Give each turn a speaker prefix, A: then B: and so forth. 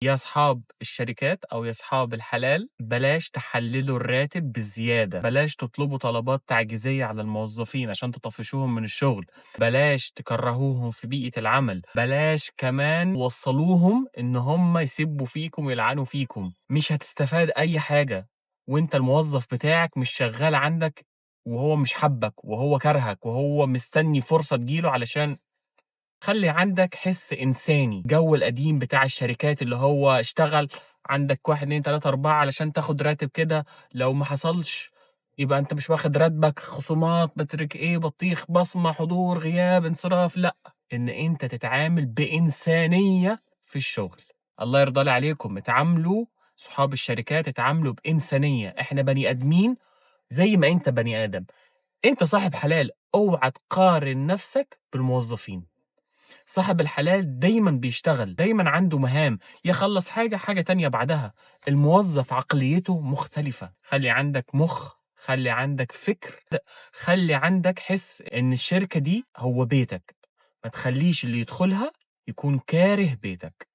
A: يا أصحاب الشركات أو يا أصحاب الحلال، بلاش تحلّلوا الراتب بالزيادة، بلاش تطلبوا طلبات تعجيزية على الموظفين عشان تطفّشوهم من الشغل، بلاش تكرّهوهم في بيئة العمل، بلاش كمان توصّلوهم إن هم يسبّوا فيكم ويلعنوا فيكم، مش هتستفاد أي حاجة، وأنت الموظف بتاعك مش شغّال عندك وهو مش حابّك وهو كارهك وهو مستني فرصة تيجي له علشان خلّي عندك حِس إنساني، الجو القديم بتاع الشركات اللي هو اشتغل عندك 1، 2، 3، 4 علشان تاخد راتب كده، لو ما حصلش يبقى أنت مش واخد راتبك، خصومات، باتريك إيه، بطيخ، بصمة، حضور، غياب، انصراف، لأ، إن أنت تتعامل بإنسانية في الشغل. الله يرضى لي عليكم، اتعاملوا صحاب الشركات اتعاملوا بإنسانية، إحنا بني آدمين زي ما أنت بني آدم، أنت صاحب حلال، اوعى تقارن نَفْسك بالموظفين. صاحب الحلال دايمًا بيشتغل، دايمًا عنده مهام، يخلّص حاجة، حاجة تانية بعدها. الموظف عقليته مختلفة، خلّي عندك مُخ، خلّي عندك فكر، خلّي عندك حِس إن الشركة دي هو بيتك، ما تخلّيش اللي يدخلها يكون كاره بيتك.